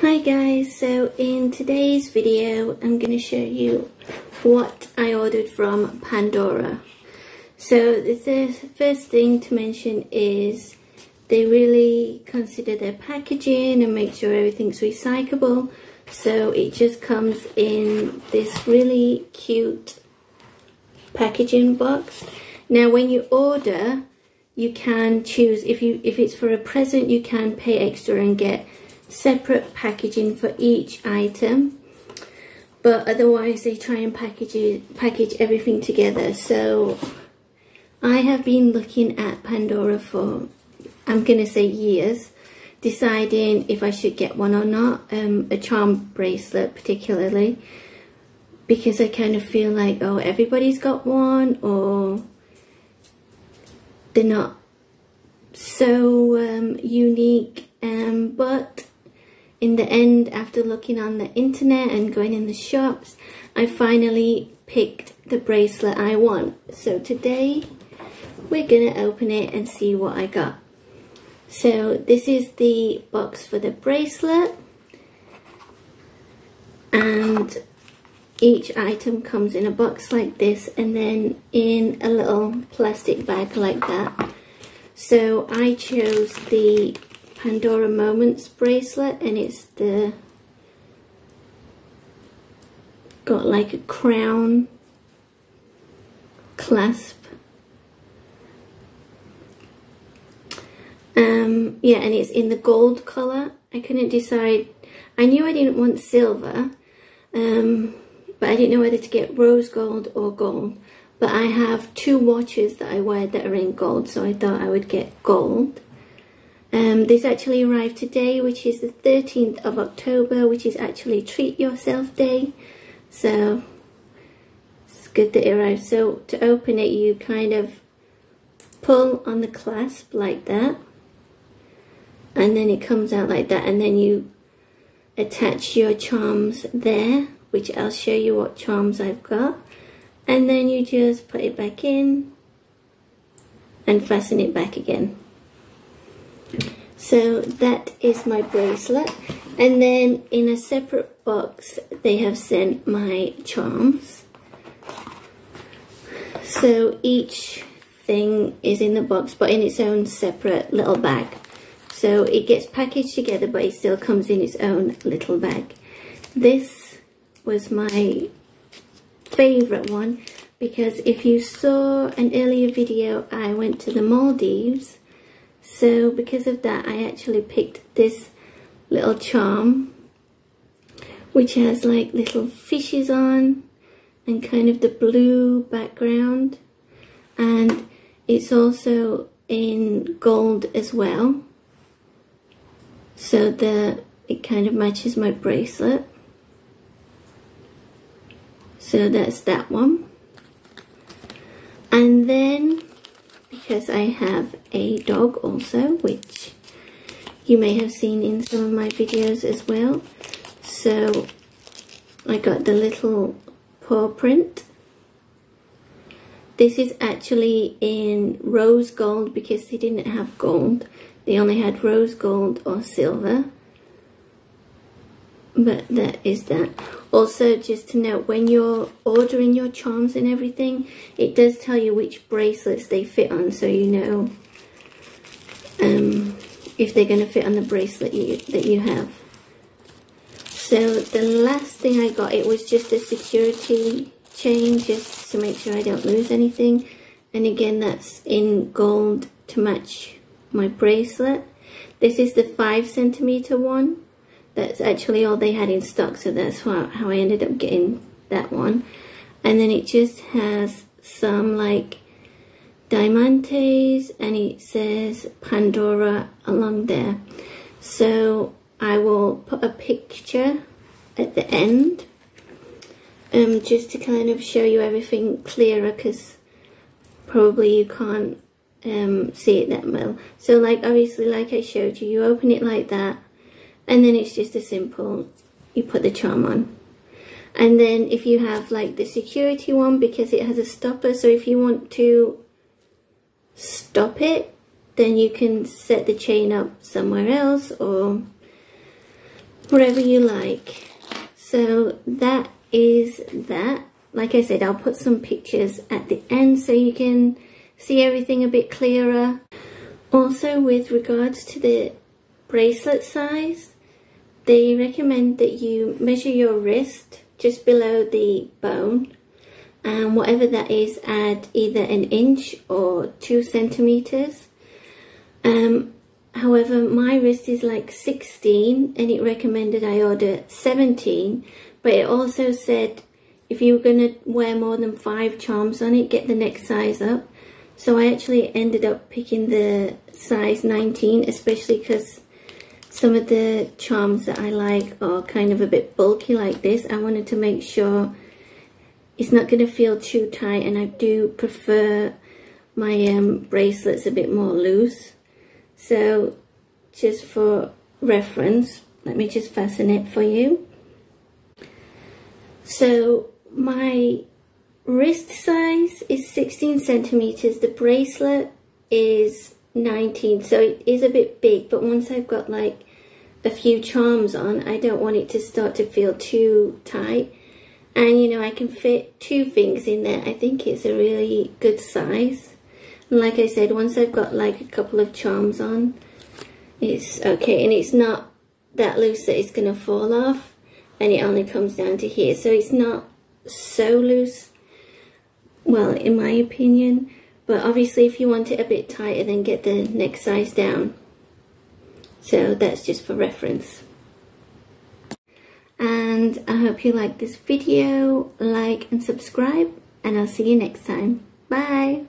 Hi guys, so in today's video I'm going to show you what I ordered from Pandora. So the first thing to mention is they really consider their packaging and make sure everything's recyclable. So it just comes in this really cute packaging box. Now when you order, you can choose, if it's for a present, you can pay extra and get separate packaging for each item, but otherwise they try and package everything together. So I have been looking at Pandora for, I'm gonna say years, deciding if I should get one or not, a charm bracelet particularly, because I kind of feel like, oh, everybody's got one, or they're not so unique, but in the end, after looking on the internet and going in the shops, I finally picked the bracelet I want. So today we're gonna open it and see what I got. So this is the box for the bracelet, and each item comes in a box like this and then in a little plastic bag like that. So I chose the Pandora Moments bracelet, and it's got like a crown clasp. Yeah, and it's in the gold color. I couldn't decide. I knew I didn't want silver, but I didn't know whether to get rose gold or gold. But I have two watches that I wear that are in gold, so I thought I would get gold. This actually arrived today, which is the 13th of October, which is actually Treat Yourself Day. So it's good that it arrived. So to open it, you kind of pull on the clasp like that, and then it comes out like that, and then you attach your charms there, which I'll show you what charms I've got, and then you just put it back in and fasten it back again. So that is my bracelet, and then in a separate box they have sent my charms. So each thing is in the box but in its own separate little bag. So it gets packaged together but it still comes in its own little bag. This was my favorite one because if you saw an earlier video, I went to the Maldives. So because of that, I actually picked this little charm, which has like little fishes on and kind of the blue background, and it's also in gold as well, so it kind of matches my bracelet. So that's that one. And then, because I have a dog also, which you may have seen in some of my videos as well, so I got the little paw print. This is actually in rose gold because they didn't have gold. They only had rose gold or silver. But that is that. Also, just to note, when you're ordering your charms and everything, it does tell you which bracelets they fit on, so you know if they're going to fit on the bracelet that you have. So the last thing I got, it was just a security chain, just to make sure I don't lose anything. And again, that's in gold to match my bracelet. This is the 5 centimeter one. That's actually all they had in stock, so that's how I ended up getting that one. And then it just has some like diamantes, and it says Pandora along there. So I will put a picture at the end, just to kind of show you everything clearer, because probably you can't see it that well. So like obviously, like I showed you, you open it like that, and then it's just a simple, you put the charm on. And then if you have like the security one, because it has a stopper, so if you want to stop it, then you can set the chain up somewhere else, or whatever you like. So that is that. Like I said, I'll put some pictures at the end so you can see everything a bit clearer. Also, with regards to the bracelet size, they recommend that you measure your wrist just below the bone, and whatever that is, add either an inch or 2 centimeters. However, my wrist is like 16 and it recommended I order 17, but it also said if you were going to wear more than 5 charms on it, get the next size up. So I actually ended up picking the size 19, especially because some of the charms that I like are kind of a bit bulky like this. I wanted to make sure it's not going to feel too tight, and I do prefer my bracelets a bit more loose. So just for reference, let me just fasten it for you. So my wrist size is 16 centimeters. The bracelet is 19, so it is a bit big, but once I've got like a few charms on, I don't want it to start to feel too tight. And you know, I can fit 2 things in there. I think it's a really good size. And like I said, once I've got like a couple of charms on, it's okay. And it's not that loose that it's going to fall off, and it only comes down to here. So it's not so loose, well, in my opinion. But obviously if you want it a bit tighter, then get the next size down. So that's just for reference. And I hope you like this video. Like and subscribe, and I'll see you next time. Bye.